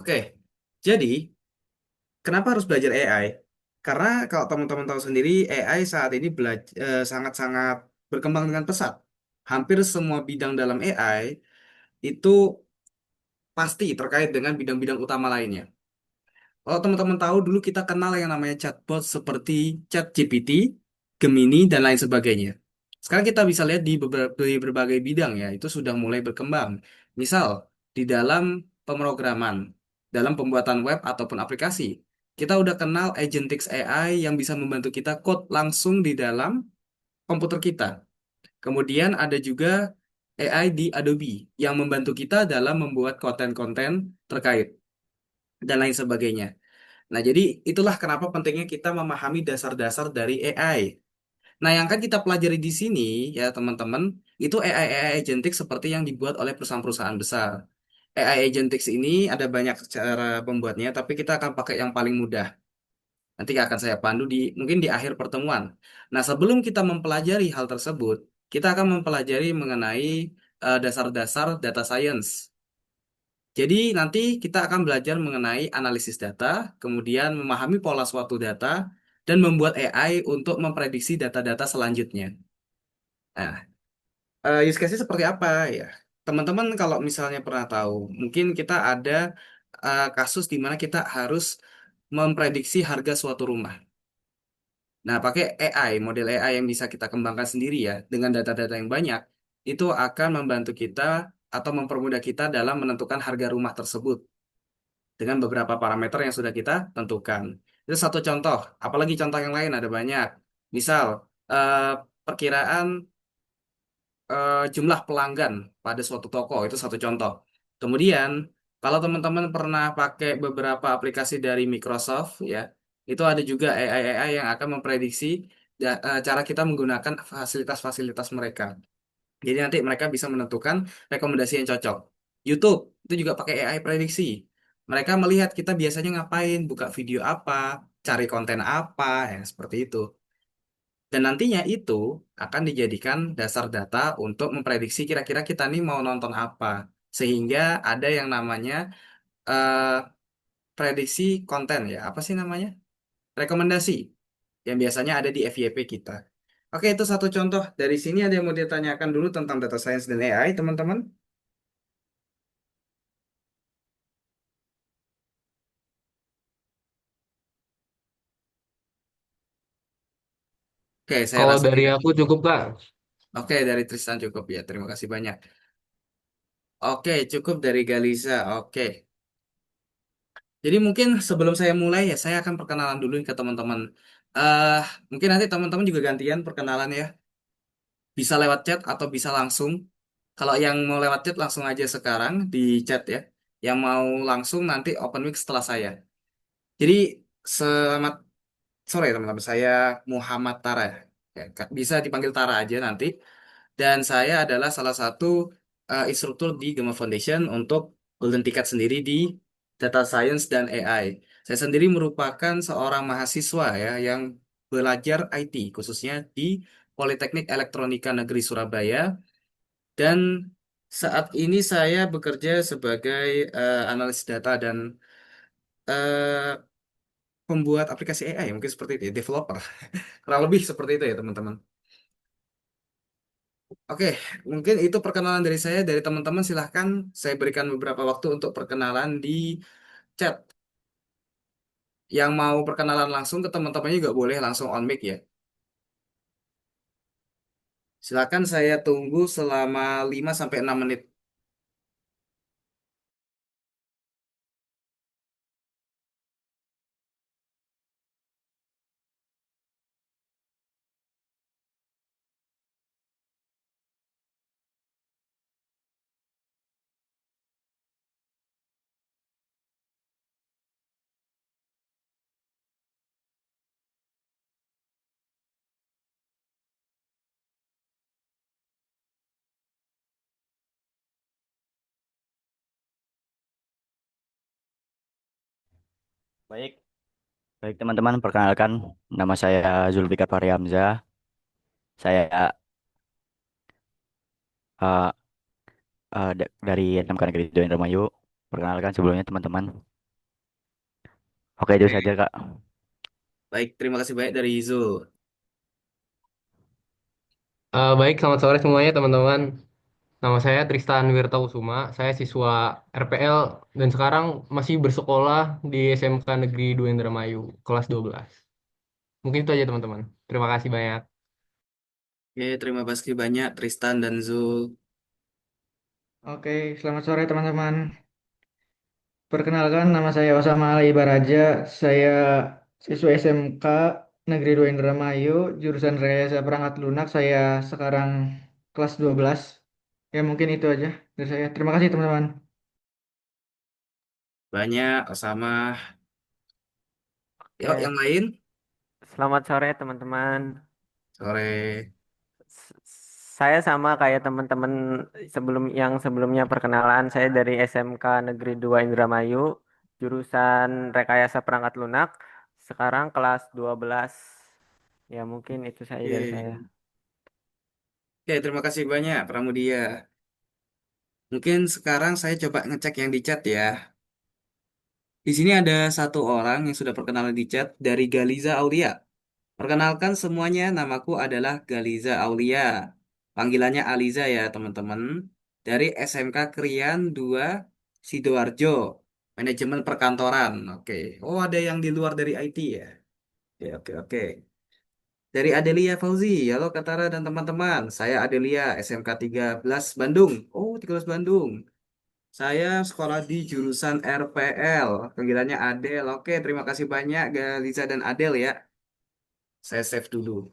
Oke, jadi kenapa harus belajar AI? Karena kalau teman-teman tahu sendiri, AI saat ini sangat-sangat berkembang dengan pesat. Hampir semua bidang dalam AI itu pasti terkait dengan bidang-bidang utama lainnya. Kalau teman-teman tahu dulu kita kenal yang namanya chatbot seperti ChatGPT, Gemini, dan lain sebagainya. Sekarang kita bisa lihat di berbagai bidang ya, itu sudah mulai berkembang. Misal, di dalam pemrograman, dalam pembuatan web ataupun aplikasi, kita udah kenal Agentix AI yang bisa membantu kita code langsung di dalam komputer kita. Kemudian ada juga AI di Adobe yang membantu kita dalam membuat konten-konten terkait dan lain sebagainya. Nah, jadi itulah kenapa pentingnya kita memahami dasar-dasar dari AI. Nah, yang kan kita pelajari di sini, ya teman-teman, itu AI agentic seperti yang dibuat oleh perusahaan-perusahaan besar. AI agentic ini ada banyak cara pembuatnya, tapi kita akan pakai yang paling mudah. Nanti akan saya pandu mungkin di akhir pertemuan. Nah, sebelum kita mempelajari hal tersebut, kita akan mempelajari mengenai dasar-dasar data science. Jadi nanti kita akan belajar mengenai analisis data, kemudian memahami pola suatu data, dan membuat AI untuk memprediksi data-data selanjutnya. Nah, use case-nya seperti apa ya? Teman-teman kalau misalnya pernah tahu, mungkin kita ada kasus di mana kita harus memprediksi harga suatu rumah. Nah, pakai AI, model AI yang bisa kita kembangkan sendiri ya, dengan data-data yang banyak, itu akan membantu kita atau mempermudah kita dalam menentukan harga rumah tersebut dengan beberapa parameter yang sudah kita tentukan. Itu satu contoh, apalagi contoh yang lain ada banyak. Misal, eh, perkiraan jumlah pelanggan pada suatu toko, itu satu contoh. Kemudian, kalau teman-teman pernah pakai beberapa aplikasi dari Microsoft, ya, itu ada juga AI yang akan memprediksi cara kita menggunakan fasilitas-fasilitas mereka. Jadi nanti mereka bisa menentukan rekomendasi yang cocok. YouTube itu juga pakai AI prediksi. Mereka melihat kita biasanya ngapain, buka video apa, cari konten apa, ya seperti itu. Dan nantinya itu akan dijadikan dasar data untuk memprediksi kira-kira kita nih mau nonton apa. Sehingga ada yang namanya eh, prediksi konten ya, apa sih namanya? Rekomendasi yang biasanya ada di FYP kita. Oke, itu satu contoh. Dari sini ada yang mau ditanyakan dulu tentang data science dan AI, teman-teman? Oke, saya Kalau rasa dari tidak. aku cukup Kak. Oke, dari Tristan cukup ya. Terima kasih banyak. Oke, cukup dari Galisa. Oke. Jadi mungkin sebelum saya mulai ya, saya akan perkenalan dulu ke teman-teman. eh Mungkin nanti teman-teman juga gantian perkenalan ya. Bisa lewat chat atau bisa langsung. Kalau yang mau lewat chat langsung aja sekarang di chat ya. Yang mau langsung nanti open mic setelah saya. Jadi selamat sore teman-teman. Saya Muhammad Tara. Ya, bisa dipanggil Tara aja nanti. Dan saya adalah salah satu instruktur di Gema Foundation untuk Golden Ticket sendiri di Data Science dan AI. Saya sendiri merupakan seorang mahasiswa ya yang belajar IT khususnya di Politeknik Elektronika Negeri Surabaya dan saat ini saya bekerja sebagai analis data dan eh, pembuat aplikasi AI mungkin seperti itu ya, developer. Kurang lebih seperti itu ya teman-teman. Oke, mungkin itu perkenalan dari saya. Dari teman-teman silahkan saya berikan beberapa waktu untuk perkenalan di chat. Yang mau perkenalan langsung ke teman-temannya juga boleh langsung on mic ya. Silakan saya tunggu selama 5 sampai 6 menit. Baik, baik teman-teman, perkenalkan nama saya Zulfikar Fahri Hamzah. Saya dari SMK Negeri 2 Indramayu. Perkenalkan sebelumnya teman-teman. Oke, itu saja, Kak. Baik, terima kasih banyak dari Zul. Baik, selamat sore semuanya teman-teman. Nama saya Tristan Wirtausuma. Saya siswa RPL dan sekarang masih bersekolah di SMK Negeri 2 Indramayu, kelas 12. Mungkin itu aja teman-teman. Terima kasih banyak. Oke, terima kasih banyak Tristan dan Zul. Oke, selamat sore teman-teman. Perkenalkan, nama saya Osama Ali Baraja. Saya siswa SMK Negeri 2 Indramayu, jurusan Rekayasa Perangkat Lunak. Saya sekarang kelas 12. Ya, mungkin itu aja dari saya. Terima kasih teman-teman. Banyak sama. Yuk, Oke, yang lain. selamat sore teman-teman. Sore. S- Saya sama kayak teman-teman sebelumnya perkenalan. Saya dari SMK Negeri 2 Indramayu, jurusan Rekayasa Perangkat Lunak. Sekarang kelas 12. Ya, mungkin itu saja dari saya. Oke. Oke, terima kasih banyak Pramudia. Mungkin sekarang saya coba ngecek yang di chat ya. Di sini ada satu orang yang sudah perkenalan di chat dari Galiza Aulia. Perkenalkan semuanya, namaku adalah Galiza Aulia. Panggilannya Aliza ya teman-teman. Dari SMK Krian 2 Sidoarjo. Manajemen perkantoran. Oke. Oh, ada yang di luar dari IT ya. Oke, oke, oke. Dari Adelia Fauzi. Halo Katara dan teman-teman. Saya Adelia, SMK 13 Bandung. Oh, 13 Bandung. Saya sekolah di jurusan RPL. Panggilannya Adel. Oke, terima kasih banyak Galiza dan Adel ya. Saya save dulu.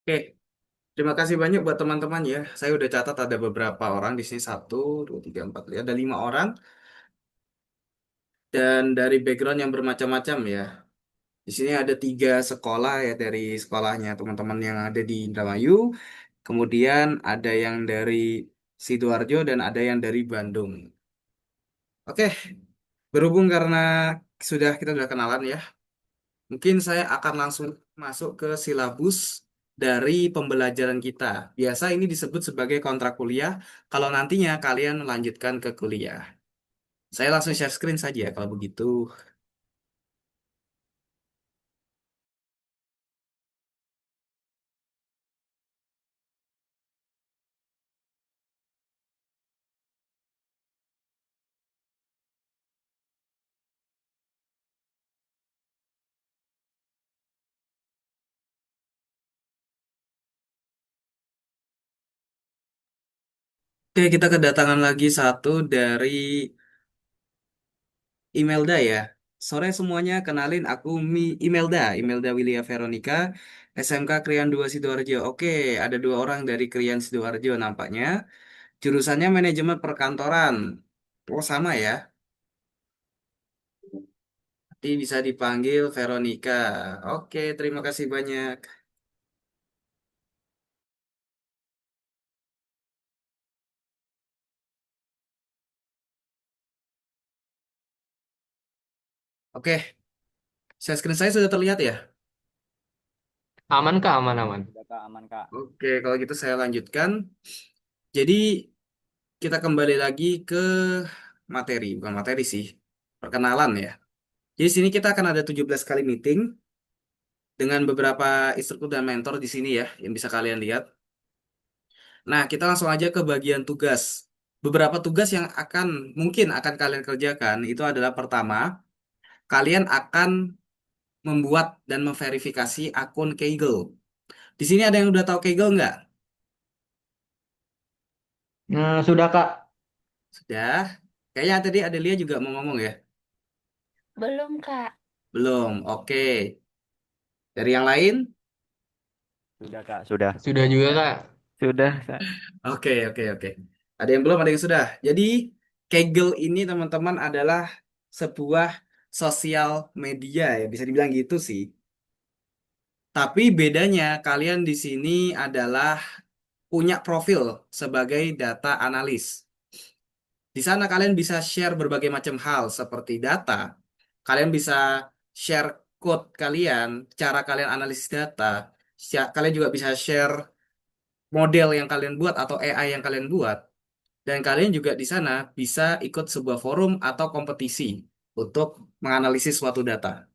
Oke, terima kasih banyak buat teman-teman ya. Saya udah catat ada beberapa orang di sini. Satu, dua, tiga, empat, ada 5 orang. Dan dari background yang bermacam-macam ya. Di sini ada 3 sekolah ya dari sekolahnya teman-teman yang ada di Indramayu. Kemudian ada yang dari Sidoarjo dan ada yang dari Bandung. Oke, berhubung karena kita sudah kenalan ya. Mungkin saya akan langsung masuk ke silabus dari pembelajaran kita. Biasa ini disebut sebagai kontrak kuliah kalau nantinya kalian melanjutkan ke kuliah. Saya langsung share screen saja kalau begitu. Oke, kita kedatangan lagi satu dari Imelda ya. Sore semuanya, kenalin aku Imelda, Imelda Wilia Veronica, SMK Krian 2 Sidoarjo. Oke, ada 2 orang dari Krian Sidoarjo nampaknya. Jurusannya manajemen perkantoran. Oh, sama ya. Nanti bisa dipanggil Veronica. Oke, terima kasih banyak. Oke, share screen saya sudah terlihat ya? Aman kah? Aman, aman. Sudah, Kak, aman, Kak. Oke, kalau gitu saya lanjutkan. Jadi, kita kembali lagi ke materi. Bukan materi sih, perkenalan ya. Jadi, sini kita akan ada 17 kali meeting dengan beberapa instruktur dan mentor di sini ya, yang bisa kalian lihat. Nah, kita langsung aja ke bagian tugas. Beberapa tugas yang mungkin akan kalian kerjakan itu adalah pertama, kalian akan membuat dan memverifikasi akun Kaggle. Di sini ada yang udah tahu Kaggle nggak? Nah, sudah Kak. Sudah. Kayaknya tadi Adelia juga mau ngomong ya? Belum, Kak. Belum. Oke. Dari yang lain? Sudah Kak, sudah. Sudah juga Kak. Sudah, Oke, oke, oke. Ada yang belum, ada yang sudah. Jadi, Kaggle ini teman-teman adalah sebuah sosial media ya, bisa dibilang gitu sih. Tapi bedanya kalian di sini adalah punya profil sebagai data analis. Di sana kalian bisa share berbagai macam hal seperti data. Kalian bisa share code kalian, cara kalian analisis data. Kalian juga bisa share model yang kalian buat atau AI yang kalian buat. Dan kalian juga di sana bisa ikut sebuah forum atau kompetisi untuk menganalisis suatu data.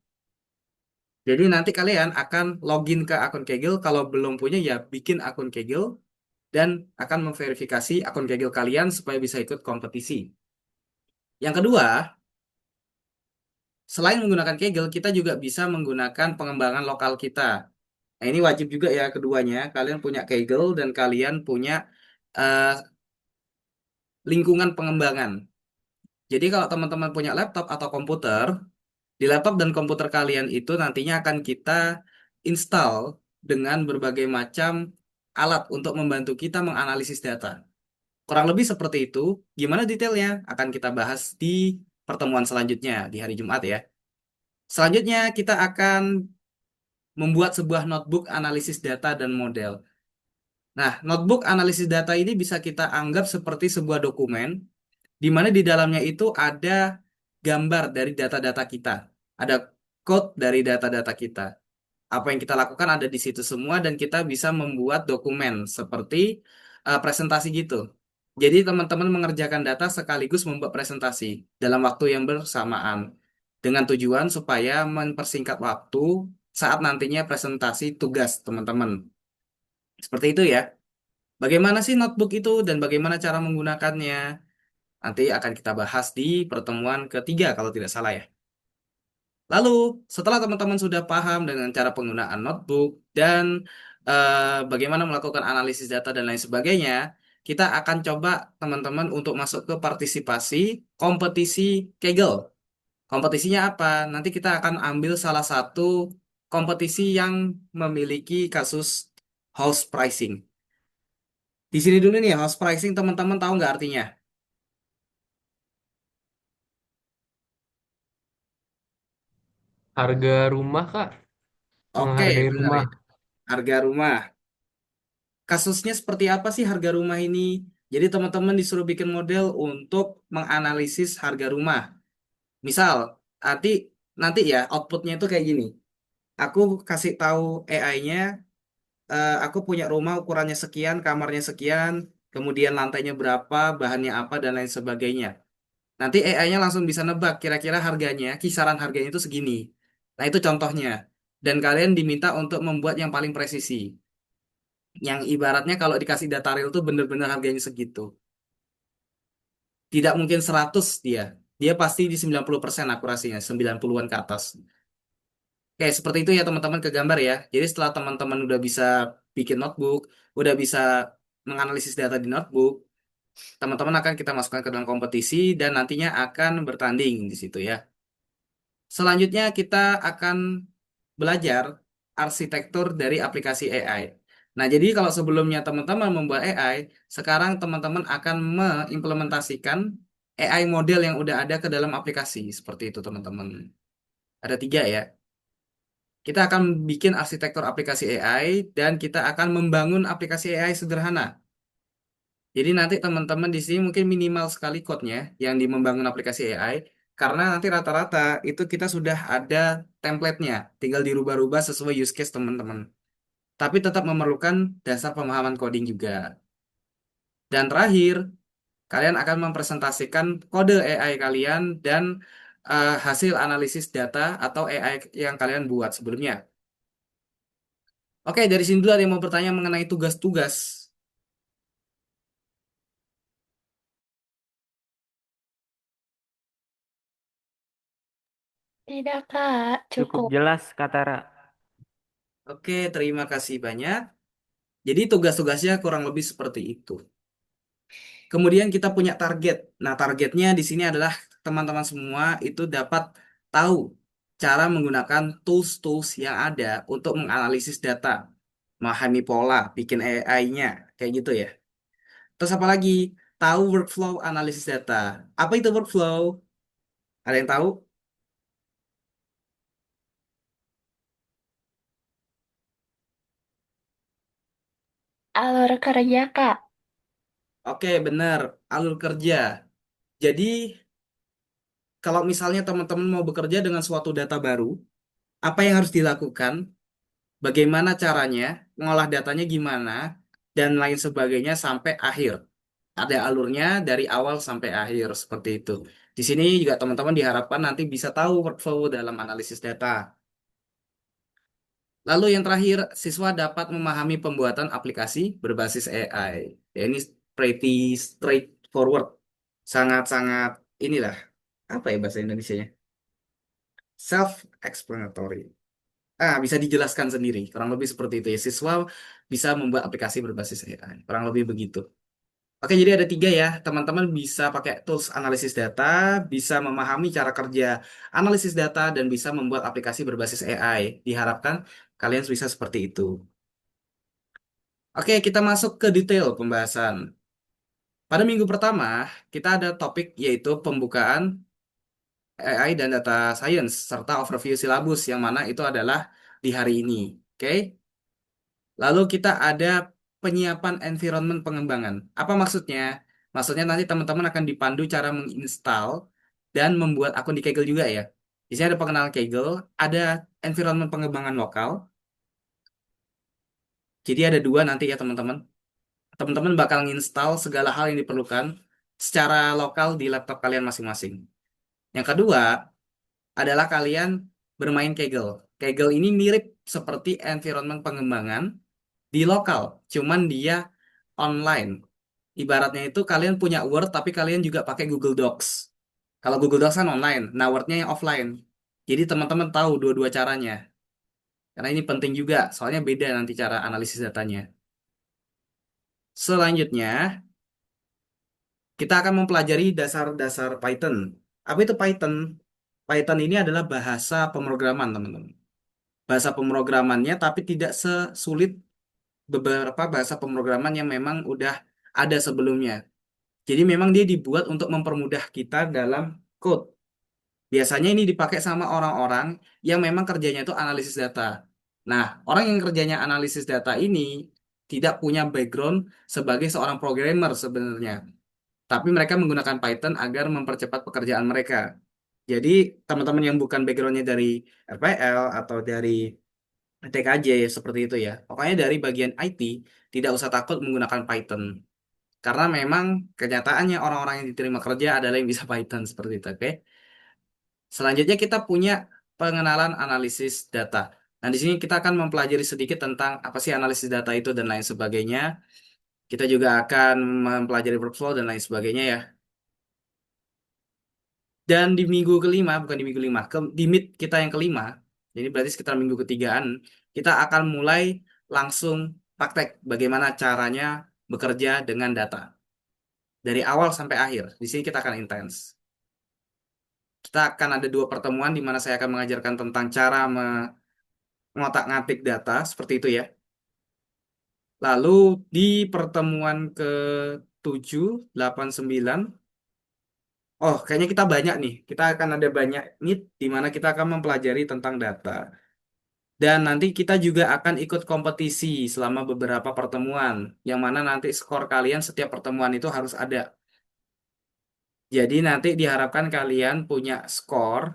Jadi nanti kalian akan login ke akun Kaggle. Kalau belum punya ya bikin akun Kaggle dan akan memverifikasi akun Kaggle kalian supaya bisa ikut kompetisi. Yang kedua, selain menggunakan Kaggle, kita juga bisa menggunakan pengembangan lokal kita. Nah, ini wajib juga ya keduanya. Kalian punya Kaggle dan kalian punya eh, lingkungan pengembangan. Jadi kalau teman-teman punya laptop atau komputer, di laptop dan komputer kalian itu nantinya akan kita install dengan berbagai macam alat untuk membantu kita menganalisis data. Kurang lebih seperti itu. Gimana detailnya? Akan kita bahas di pertemuan selanjutnya di hari Jumat ya. Selanjutnya kita akan membuat sebuah notebook analisis data dan model. Nah, notebook analisis data ini bisa kita anggap seperti sebuah dokumen di mana di dalamnya itu ada gambar dari data-data kita, ada code dari data-data kita. Apa yang kita lakukan ada di situ semua dan kita bisa membuat dokumen seperti presentasi gitu. Jadi teman-teman mengerjakan data sekaligus membuat presentasi dalam waktu yang bersamaan dengan tujuan supaya mempersingkat waktu saat nantinya presentasi tugas teman-teman. Seperti itu ya. Bagaimana sih notebook itu dan bagaimana cara menggunakannya? Nanti akan kita bahas di pertemuan ketiga kalau tidak salah ya. Lalu, setelah teman-teman sudah paham dengan cara penggunaan notebook dan bagaimana melakukan analisis data dan lain sebagainya, kita akan coba teman-teman untuk masuk ke partisipasi kompetisi Kaggle. Kompetisinya apa? Nanti kita akan ambil salah satu kompetisi yang memiliki kasus house pricing. Di sini dulu nih, house pricing teman-teman tahu nggak artinya? Harga rumah Kak. Oke, Menghargai benar rumah. ya. Harga rumah. Kasusnya seperti apa sih harga rumah ini? Jadi teman-teman disuruh bikin model untuk menganalisis harga rumah. Misal, nanti nanti ya outputnya itu kayak gini. Aku kasih tahu AI-nya, aku punya rumah ukurannya sekian, kamarnya sekian, kemudian lantainya berapa, bahannya apa dan lain sebagainya. Nanti AI-nya langsung bisa nebak kira-kira harganya, kisaran harganya itu segini. Nah, itu contohnya. Dan kalian diminta untuk membuat yang paling presisi. Yang ibaratnya kalau dikasih data real tuh bener-bener harganya segitu. Tidak mungkin 100 dia. Dia pasti di 90% akurasinya, 90-an ke atas. Oke, seperti itu ya teman-teman ke gambar ya. Jadi setelah teman-teman udah bisa bikin notebook, udah bisa menganalisis data di notebook, teman-teman akan kita masukkan ke dalam kompetisi dan nantinya akan bertanding di situ ya. Selanjutnya kita akan belajar arsitektur dari aplikasi AI. Nah, jadi kalau sebelumnya teman-teman membuat AI, sekarang teman-teman akan mengimplementasikan AI model yang udah ada ke dalam aplikasi. Seperti itu, teman-teman. Ada tiga ya. Kita akan bikin arsitektur aplikasi AI dan kita akan membangun aplikasi AI sederhana. Jadi nanti teman-teman di sini mungkin minimal sekali code-nya yang di membangun aplikasi AI, karena nanti rata-rata itu kita sudah ada template-nya, tinggal dirubah-rubah sesuai use case teman-teman. Tapi tetap memerlukan dasar pemahaman coding juga. Dan terakhir, kalian akan mempresentasikan kode AI kalian dan hasil analisis data atau AI yang kalian buat sebelumnya. Oke, dari sini dulu ada yang mau bertanya mengenai tugas-tugas. Tidak, Kak. cukup Cukup. jelas kata Ra. Oke, terima kasih banyak. Jadi tugas-tugasnya kurang lebih seperti itu. Kemudian kita punya target. Nah, targetnya di sini adalah teman-teman semua itu dapat tahu cara menggunakan tools-tools yang ada untuk menganalisis data, memahami pola, bikin AI-nya, kayak gitu ya. Terus apa lagi? Tahu workflow analisis data. Apa itu workflow? Ada yang tahu? Alur kerja, Kak. Oke, benar. Alur kerja. Jadi, kalau misalnya teman-teman mau bekerja dengan suatu data baru, apa yang harus dilakukan? Bagaimana caranya, ngolah datanya gimana, dan lain sebagainya sampai akhir. Ada alurnya dari awal sampai akhir, seperti itu. Di sini juga teman-teman diharapkan nanti bisa tahu workflow dalam analisis data. Lalu yang terakhir, siswa dapat memahami pembuatan aplikasi berbasis AI. Ya, ini pretty straightforward. Sangat-sangat inilah, apa ya bahasa Indonesianya? Self-explanatory. Bisa dijelaskan sendiri. Kurang lebih seperti itu ya. Siswa bisa membuat aplikasi berbasis AI. Kurang lebih begitu. Oke, jadi ada tiga ya. Teman-teman bisa pakai tools analisis data, bisa memahami cara kerja analisis data, dan bisa membuat aplikasi berbasis AI. Diharapkan kalian bisa seperti itu. Oke, kita masuk ke detail pembahasan. Pada minggu pertama, kita ada topik yaitu pembukaan AI dan data science, serta overview silabus, yang mana itu adalah di hari ini. Oke? Lalu kita ada penyiapan environment pengembangan. Apa maksudnya? Maksudnya nanti teman-teman akan dipandu cara menginstal dan membuat akun di Kaggle juga ya. Di sini ada pengenalan Kaggle, ada environment pengembangan lokal. Jadi ada dua nanti ya teman-teman. Teman-teman bakal nginstal segala hal yang diperlukan secara lokal di laptop kalian masing-masing. Yang kedua adalah kalian bermain Kaggle. Kaggle ini mirip seperti environment pengembangan di lokal, cuman dia online. Ibaratnya itu kalian punya Word tapi kalian juga pakai Google Docs. Kalau Google Docs kan online, nah Word-nya yang offline. Jadi teman-teman tahu dua-dua caranya. Karena ini penting juga, soalnya beda nanti cara analisis datanya. Selanjutnya, kita akan mempelajari dasar-dasar Python. Apa itu Python? Python ini adalah bahasa pemrograman, teman-teman. Bahasa pemrogramannya tapi tidak sesulit beberapa bahasa pemrograman yang memang udah ada sebelumnya. Jadi memang dia dibuat untuk mempermudah kita dalam code. Biasanya ini dipakai sama orang-orang yang memang kerjanya itu analisis data. Nah, orang yang kerjanya analisis data ini tidak punya background sebagai seorang programmer sebenarnya. Tapi mereka menggunakan Python agar mempercepat pekerjaan mereka. Jadi, teman-teman yang bukan backgroundnya dari RPL atau dari TKJ seperti itu ya. Pokoknya dari bagian IT, tidak usah takut menggunakan Python. Karena memang kenyataannya orang-orang yang diterima kerja adalah yang bisa Python seperti itu, oke? Selanjutnya kita punya pengenalan analisis data. Nah, di sini kita akan mempelajari sedikit tentang apa sih analisis data itu dan lain sebagainya. Kita juga akan mempelajari workflow dan lain sebagainya ya. Dan di minggu kelima, bukan di minggu lima, di meet kita yang kelima, jadi berarti sekitar minggu ketigaan, kita akan mulai langsung praktek bagaimana caranya bekerja dengan data. Dari awal sampai akhir, di sini kita akan intens. Kita akan ada dua pertemuan di mana saya akan mengajarkan tentang cara mengotak-ngatik data, seperti itu ya. Lalu di pertemuan ke-7, 8, 9, oh kayaknya kita banyak nih. Kita akan ada banyak meet di mana kita akan mempelajari tentang data. Dan nanti kita juga akan ikut kompetisi selama beberapa pertemuan, yang mana nanti skor kalian setiap pertemuan itu harus ada. Jadi nanti diharapkan kalian punya skor.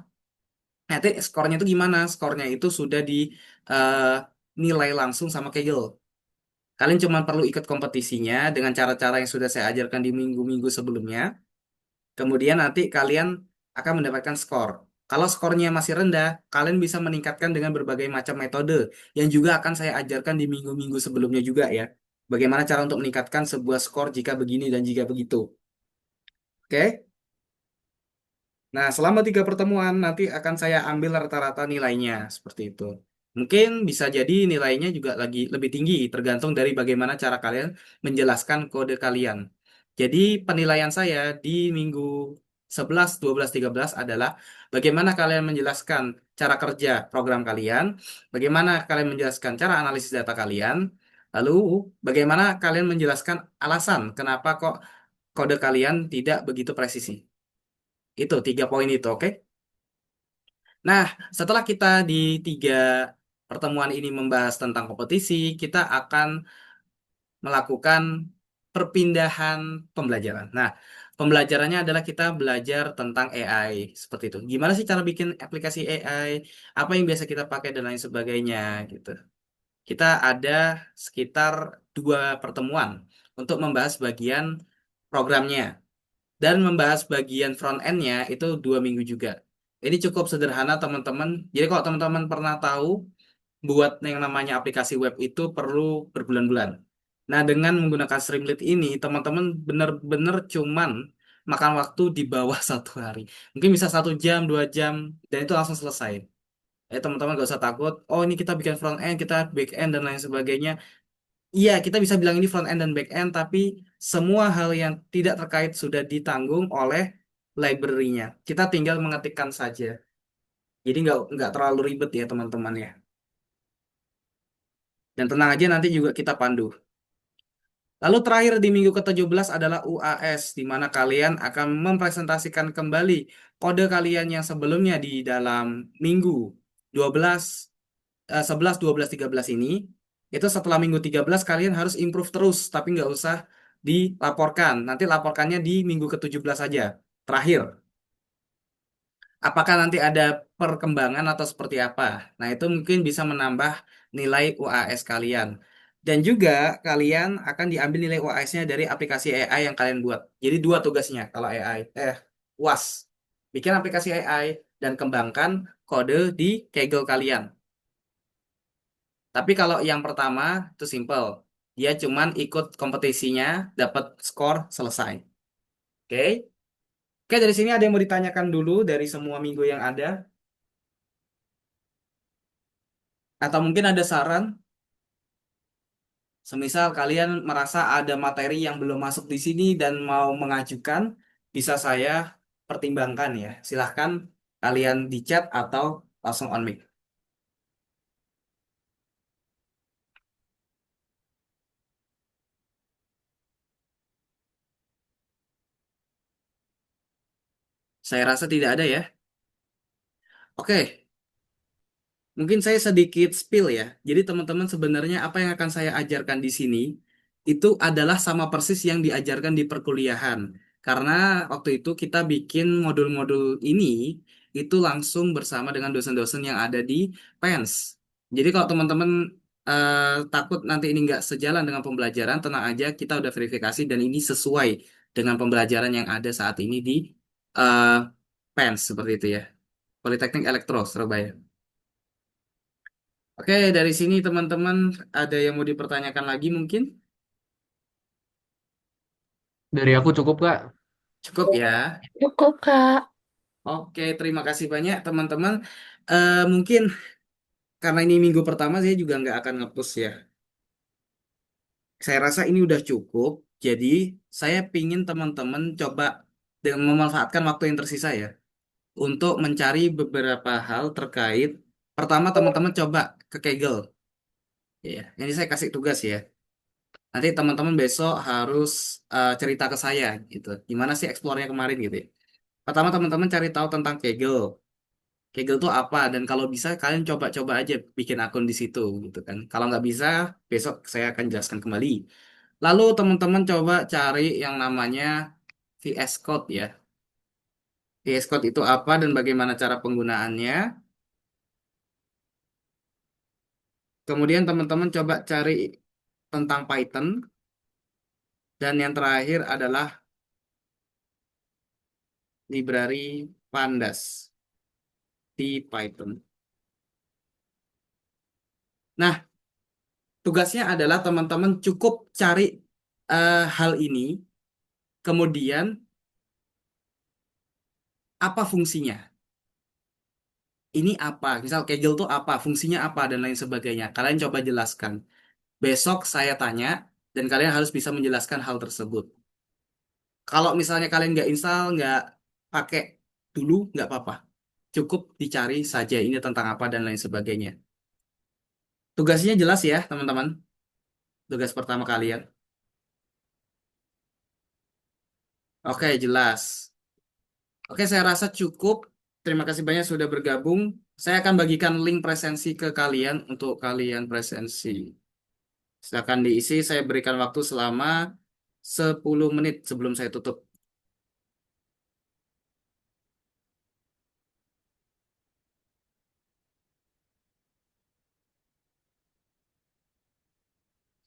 Nanti skornya itu gimana? Skornya itu sudah dinilai langsung sama Kaggle. Kalian cuma perlu ikut kompetisinya dengan cara-cara yang sudah saya ajarkan di minggu-minggu sebelumnya. Kemudian nanti kalian akan mendapatkan skor. Kalau skornya masih rendah, kalian bisa meningkatkan dengan berbagai macam metode yang juga akan saya ajarkan di minggu-minggu sebelumnya juga ya. Bagaimana cara untuk meningkatkan sebuah skor jika begini dan jika begitu. Oke? Nah, selama tiga pertemuan nanti akan saya ambil rata-rata nilainya seperti itu. Mungkin bisa jadi nilainya juga lagi lebih tinggi, tergantung dari bagaimana cara kalian menjelaskan kode kalian. Jadi penilaian saya di minggu 11, 12, 13 adalah bagaimana kalian menjelaskan cara kerja program kalian, bagaimana kalian menjelaskan cara analisis data kalian, lalu bagaimana kalian menjelaskan alasan kenapa kok kode kalian tidak begitu presisi. Itu 3 poin itu, oke? Nah, setelah kita di 3 pertemuan ini membahas tentang kompetisi, kita akan melakukan perpindahan pembelajaran. Nah, pembelajarannya adalah kita belajar tentang AI seperti itu. Gimana sih cara bikin aplikasi AI? Apa yang biasa kita pakai dan lain sebagainya gitu. Kita ada sekitar 2 pertemuan untuk membahas bagian programnya dan membahas bagian front end-nya itu 2 minggu juga. Ini cukup sederhana teman-teman. Jadi kalau teman-teman pernah tahu buat yang namanya aplikasi web itu perlu berbulan-bulan. Nah, dengan menggunakan Streamlit ini, teman-teman benar-benar cuman makan waktu di bawah 1 hari. Mungkin bisa 1 jam, 2 jam, dan itu langsung selesai. Teman-teman gak usah takut, oh ini kita bikin front end, kita back end, dan lain sebagainya. Iya, kita bisa bilang ini front end dan back end, tapi semua hal yang tidak terkait sudah ditanggung oleh library-nya. Kita tinggal mengetikkan saja. Jadi nggak terlalu ribet ya teman-teman ya. Dan tenang aja nanti juga kita pandu. Lalu terakhir di minggu ke-17 adalah UAS, di mana kalian akan mempresentasikan kembali kode kalian yang sebelumnya di dalam minggu 12, 11, 12, 13 ini. Itu setelah minggu 13 kalian harus improve terus, tapi nggak usah dilaporkan. Nanti laporkannya di minggu ke-17 saja, terakhir. Apakah nanti ada perkembangan atau seperti apa? Nah, itu mungkin bisa menambah nilai UAS kalian. Dan juga kalian akan diambil nilai UAS-nya dari aplikasi AI yang kalian buat. Jadi 2 tugasnya kalau AI. UAS. Bikin aplikasi AI dan kembangkan kode di Kaggle kalian. Tapi kalau yang pertama itu simple. Dia cuman ikut kompetisinya, dapat skor, selesai. Oke? Oke, dari sini ada yang mau ditanyakan dulu dari semua minggu yang ada? Atau mungkin ada saran, semisal kalian merasa ada materi yang belum masuk di sini dan mau mengajukan, bisa saya pertimbangkan ya. Silahkan kalian di chat atau langsung on mic. Saya rasa tidak ada ya. Oke, mungkin saya sedikit spill ya. Jadi teman-teman sebenarnya apa yang akan saya ajarkan di sini itu adalah sama persis yang diajarkan di perkuliahan. Karena waktu itu kita bikin modul-modul ini itu langsung bersama dengan dosen-dosen yang ada di PENS. Jadi kalau teman-teman takut nanti ini nggak sejalan dengan pembelajaran, tenang aja kita udah verifikasi dan ini sesuai dengan pembelajaran yang ada saat ini di eh, PENS seperti itu ya. Politeknik Elektro Surabaya. Oke, dari sini teman-teman ada yang mau dipertanyakan lagi mungkin? Dari aku cukup, Kak. Cukup ya. Cukup, Kak. Oke, terima kasih banyak teman-teman. Mungkin karena ini minggu pertama saya juga nggak akan nge-push ya. Saya rasa ini udah cukup. Jadi saya pingin teman-teman coba dengan memanfaatkan waktu yang tersisa ya untuk mencari beberapa hal terkait. Pertama teman-teman coba ke Kaggle. Ya, ini saya kasih tugas ya. Nanti teman-teman besok harus cerita ke saya gitu. Gimana sih explore-nya kemarin gitu ya. Pertama teman-teman cari tahu tentang Kaggle. Kaggle itu apa dan kalau bisa kalian coba-coba aja bikin akun di situ gitu kan. Kalau nggak bisa, besok saya akan jelaskan kembali. Lalu teman-teman coba cari yang namanya VS Code ya. VS Code itu apa dan bagaimana cara penggunaannya. Kemudian teman-teman coba cari tentang Python dan yang terakhir adalah library Pandas di Python. Nah, tugasnya adalah teman-teman cukup cari hal ini, kemudian apa fungsinya? Ini apa? Misal Kaggle itu apa? Fungsinya apa? Dan lain sebagainya. Kalian coba jelaskan. Besok saya tanya, dan kalian harus bisa menjelaskan hal tersebut. Kalau misalnya kalian nggak install, nggak pakai dulu, nggak apa-apa. Cukup dicari saja ini tentang apa dan lain sebagainya. Tugasnya jelas ya, teman-teman. Tugas pertama kalian. Oke, jelas. Oke, saya rasa cukup. Terima kasih banyak sudah bergabung. Saya akan bagikan link presensi ke kalian untuk kalian presensi. Silakan diisi, saya berikan waktu selama 10 menit sebelum saya tutup.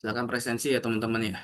Silakan presensi ya teman-teman ya.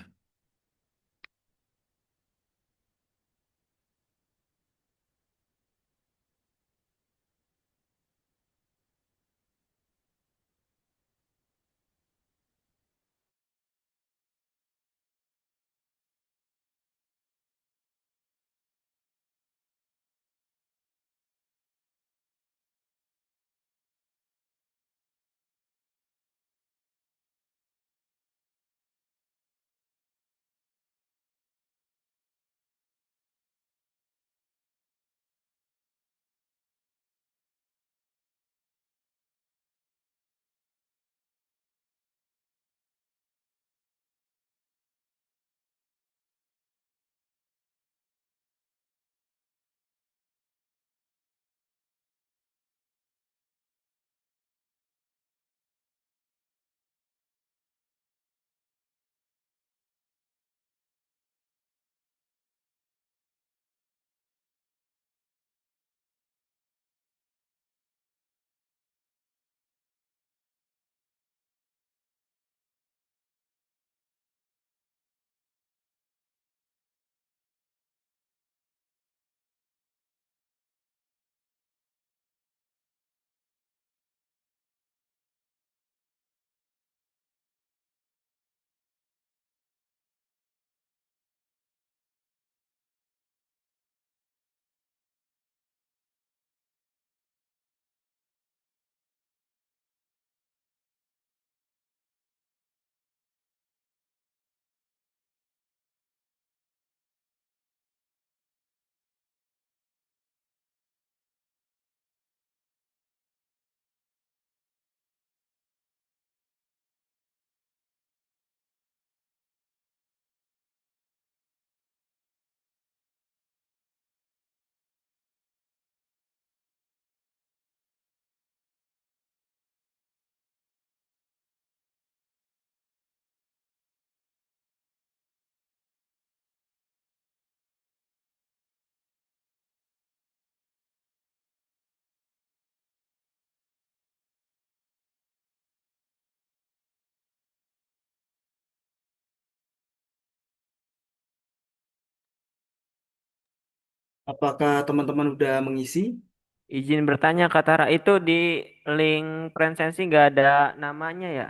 Apakah teman-teman udah mengisi? Izin bertanya, Kak Tara, itu di link presensi nggak ada namanya ya?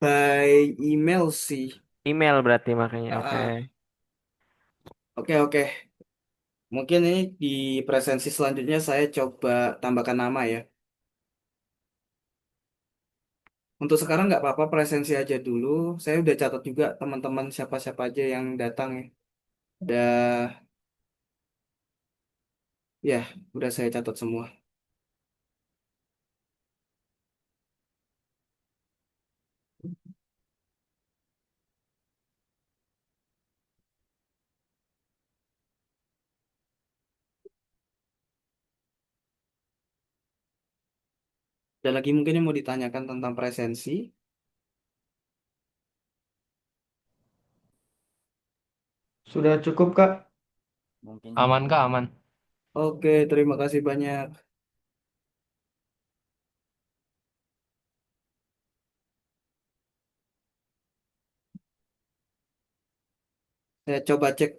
By email sih. Email berarti makanya. Ah, Oke. ah. Oke, oke. Mungkin ini di presensi selanjutnya saya coba tambahkan nama ya. Untuk sekarang nggak apa-apa presensi aja dulu. Saya udah catat juga teman-teman siapa-siapa aja yang datang ya. Udah, ya, udah saya catat semua. Dan lagi mungkin yang mau ditanyakan tentang presensi. Sudah cukup, Kak. Mungkin Aman kah? Aman. Oke, terima kasih banyak. Saya coba cek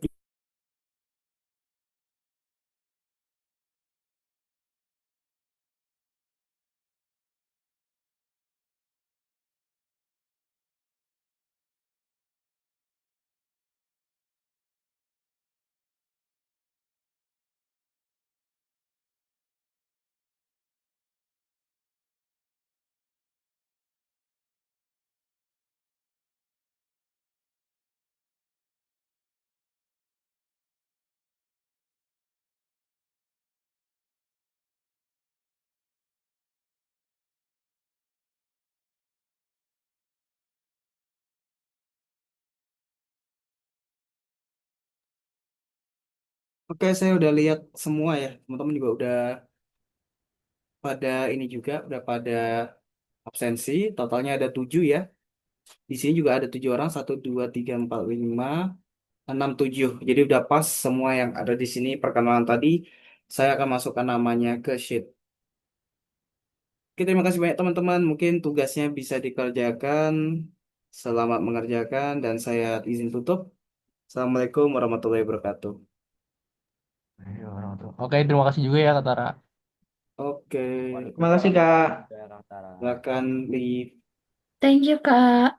Oke, saya udah lihat semua ya. Teman-teman juga udah pada ini juga, udah pada absensi. Totalnya ada 7 ya. Di sini juga ada 7 orang, 1, 2, 3, 4, 5, 6, 7. Jadi udah pas semua yang ada di sini perkenalan tadi. Saya akan masukkan namanya ke sheet. Oke, terima kasih banyak teman-teman. Mungkin tugasnya bisa dikerjakan. Selamat mengerjakan dan saya izin tutup. Assalamualaikum warahmatullahi wabarakatuh. Ayo, orang tua. Oke, terima kasih juga ya Kak Tara. Oke, Terima kasih, Kak. silakan leave. Thank you, Kak.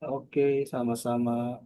Oke, sama-sama.